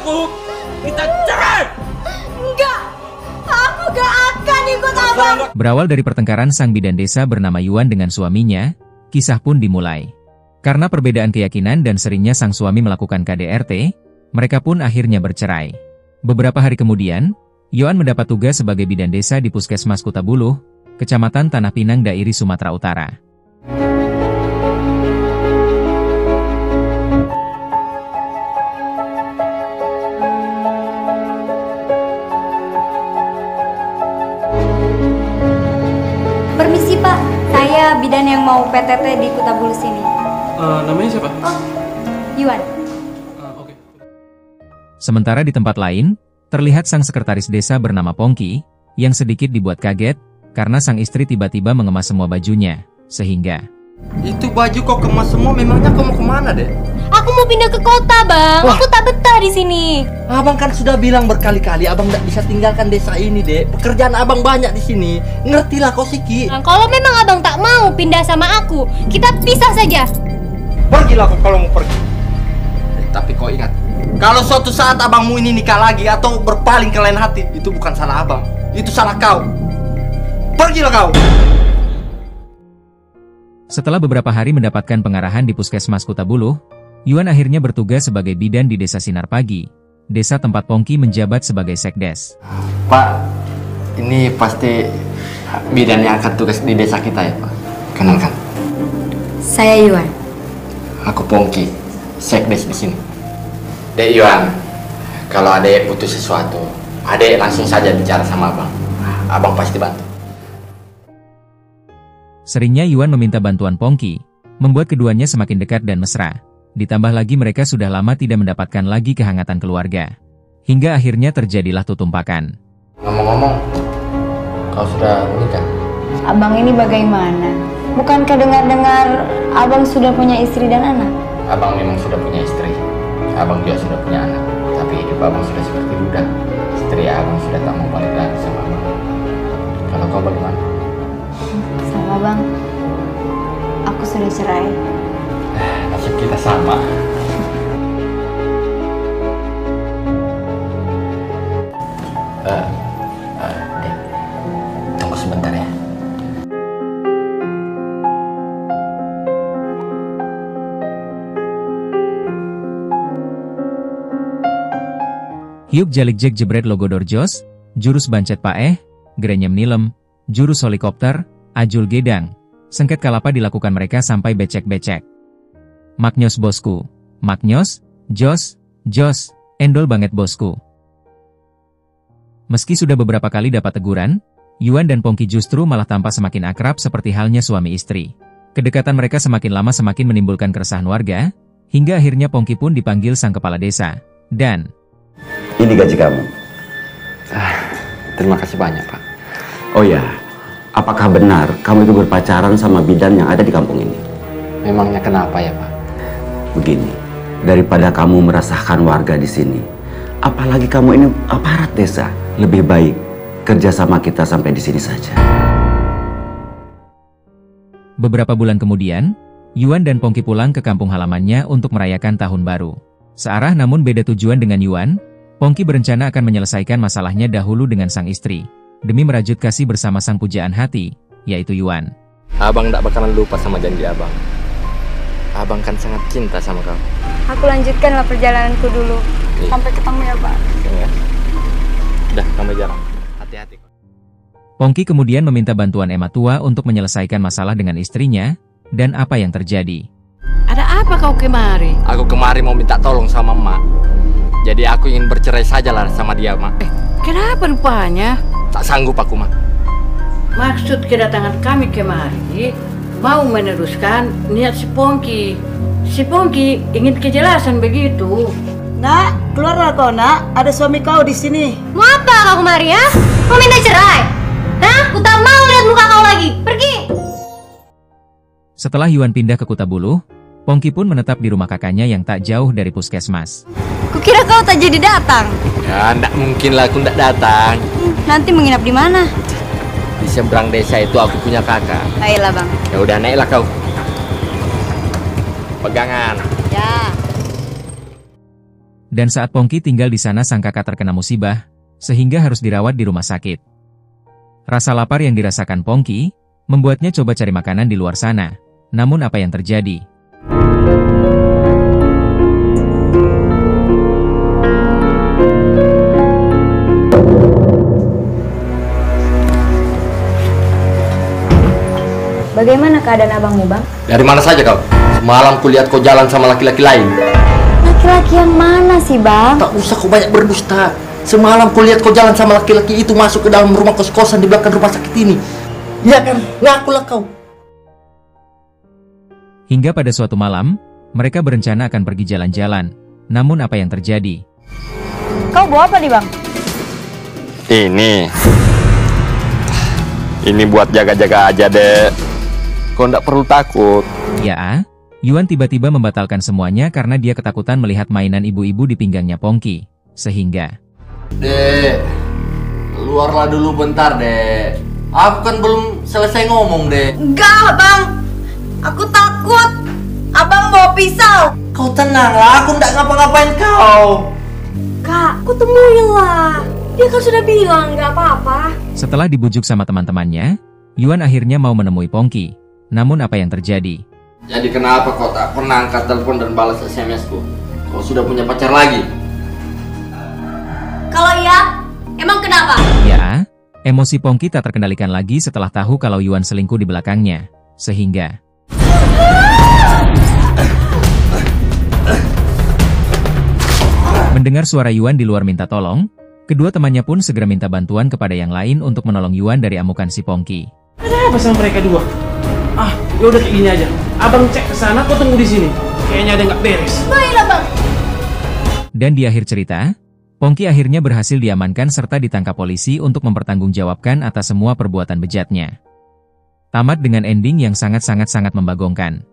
aku, kita cerai. Enggak, aku gak akan ikut abang. Berawal dari pertengkaran sang bidan desa bernama Yuan dengan suaminya, kisah pun dimulai. Karena perbedaan keyakinan dan seringnya sang suami melakukan KDRT, mereka pun akhirnya bercerai. Beberapa hari kemudian, Yuan mendapat tugas sebagai bidan desa di Puskesmas Kutabuluh, Kecamatan Tanah Pinang, Dairi, Sumatera Utara. Permisi Pak, saya bidan yang mau PTT di Kutabuluh sini. Namanya siapa? Yuan. Oke. Sementara di tempat lain, terlihat sang sekretaris desa bernama Pongki, yang sedikit dibuat kaget, karena sang istri tiba-tiba mengemas semua bajunya, sehingga... Itu baju kok kemas semua, memangnya kau mau kemana, Dek? Aku mau pindah ke kota, Bang. Wah. Aku tak betah di sini. Abang kan sudah bilang berkali-kali, abang tidak bisa tinggalkan desa ini, Dek. Pekerjaan abang banyak di sini. Ngertilah kau, Siki. Nah, kalau memang abang tak mau pindah sama aku, kita pisah saja. Pergilah kau kalau mau pergi. Tapi kau ingat, kalau suatu saat abangmu ini nikah lagi atau berpaling ke lain hati, itu bukan salah abang, itu salah kau. Pergilah kau. Setelah beberapa hari mendapatkan pengarahan di Puskesmas Kutabuluh, Yuan akhirnya bertugas sebagai bidan di Desa Sinar Pagi, desa tempat Pongki menjabat sebagai sekdes. Pak, ini pasti bidan yang akan tugas di desa kita ya, Pak? Kenalkan, Saya Yuan. aku Pongki, sekdes di sini. Dek Yuan, kalau adek butuh sesuatu, adek langsung saja bicara sama abang. Abang pasti bantu. Seringnya Yuan meminta bantuan Pongki, membuat keduanya semakin dekat dan mesra. Ditambah lagi mereka sudah lama tidak mendapatkan lagi kehangatan keluarga. Hingga akhirnya terjadilah tutumpakan. Ngomong-ngomong, kau sudah menikah? Abang ini bagaimana? Bukankah dengar-dengar abang sudah punya istri dan anak? Abang memang sudah punya istri. Abang juga sudah punya anak. Tapi hidup abang sudah seperti budak. Istri abang sudah tak mau balik lagi sama abang. Kalau kau bagaimana? Sama bang, aku sudah cerai. Nasib kita sama. Dek, tunggu sebentar ya. Hiup jalik jek jebret logodor jos, jurus bancet paeh, grenyem nilem, jurus helikopter, ajul gedang. Sengket kalapa dilakukan mereka sampai becek-becek. Maknyos bosku, maknyos, jos, endol banget bosku. Meski sudah beberapa kali dapat teguran, Yuan dan Pongki justru malah tampak semakin akrab seperti halnya suami istri. Kedekatan mereka semakin lama semakin menimbulkan keresahan warga, hingga akhirnya Pongki pun dipanggil sang kepala desa. Dan... Ini gaji kamu. Terima kasih banyak, Pak. Oh ya, apakah benar kamu itu berpacaran sama bidan yang ada di kampung ini? Memangnya kenapa ya, Pak? Begini, daripada kamu meresahkan warga di sini, apalagi kamu ini aparat desa, lebih baik kerja sama kita sampai di sini saja. Beberapa bulan kemudian, Yuan dan Pongki pulang ke kampung halamannya untuk merayakan tahun baru. Searah namun beda tujuan dengan Yuan, Pongki berencana akan menyelesaikan masalahnya dahulu dengan sang istri, demi merajut kasih bersama sang pujaan hati, yaitu Yuan. Abang tidak bakalan lupa sama janji abang. Abang kan sangat cinta sama kau. Aku lanjutkanlah perjalananku dulu. Iya. Sampai ketemu ya Pak. Ya. Udah, kamu jalan. Hati-hati. Pongki kemudian meminta bantuan Ema tua untuk menyelesaikan masalah dengan istrinya, dan apa yang terjadi. Ada apa kau kemari? Aku kemari mau minta tolong sama emak. Jadi aku ingin bercerai sajalah sama dia, Mak. Kenapa rupanya? Tak sanggup aku, Mak. Maksud kedatangan kami kemari mau meneruskan niat si Pongki. Si Pongki ingin kejelasan begitu. Nak, keluarlah kau nak. Ada suami kau di sini. Mau apa kau kemari ya? Mau minta cerai? Hah? Aku tak mau lihat muka kau lagi. Pergi! Setelah Yuan pindah ke Kutabuluh, Pongki pun menetap di rumah kakaknya yang tak jauh dari puskesmas. Kukira kau tak jadi datang. Ya, ndak mungkin lah aku ndak datang. Nanti menginap di mana? Di seberang desa itu aku punya kakak. Baiklah bang. Ya udah, naiklah kau. Pegangan. Ya. Dan saat Pongki tinggal di sana sang kakak terkena musibah, sehingga harus dirawat di rumah sakit. Rasa lapar yang dirasakan Pongki, membuatnya coba cari makanan di luar sana. Namun apa yang terjadi? Bagaimana keadaan abangmu, Bang? Dari mana saja kau? Semalam kulihat kau jalan sama laki-laki lain. Laki-laki yang mana sih, Bang? Tak usah kau banyak berdusta. Semalam kulihat kau jalan sama laki-laki itu masuk ke dalam rumah kos-kosan di belakang rumah sakit ini. Iya kan? Ngakulah kau. Hingga pada suatu malam, mereka berencana akan pergi jalan-jalan. Namun apa yang terjadi? Kau bawa apa nih, Bang? Ini buat jaga-jaga aja, Dek. Kau ndak perlu takut. Ya, Yuan tiba-tiba membatalkan semuanya karena dia ketakutan melihat mainan ibu-ibu di pinggangnya Pongki. Sehingga... Dek, keluarlah dulu bentar, Dek. Aku kan belum selesai ngomong, Dek. Enggak, Bang. Aku takut. Abang bawa pisau. Kau tenanglah, aku ndak ngapa-ngapain kau. Kak, aku temuin lah. Dia kan sudah bilang nggak apa-apa. Setelah dibujuk sama teman-temannya, Yuan akhirnya mau menemui Pongki. Namun apa yang terjadi? Jadi kenapa kau tak pernah angkat telepon dan balas SMS-ku? Kau sudah punya pacar lagi? Kalau iya, emang kenapa? Ya, emosi Pongki tak terkendalikan lagi setelah tahu kalau Yuan selingkuh di belakangnya. Sehingga... Mendengar suara Yuan di luar minta tolong, kedua temannya pun segera minta bantuan kepada yang lain untuk menolong Yuan dari amukan si Pongki. Ada apa sama mereka dua? Ah, ya udah kayak gini aja. Abang cek ke sana, kau tunggu di sini. Kayaknya ada nggak beres. Baiklah, Bang. Dan di akhir cerita, Pongki akhirnya berhasil diamankan serta ditangkap polisi untuk mempertanggungjawabkan atas semua perbuatan bejatnya. Tamat dengan ending yang sangat-sangat membagongkan.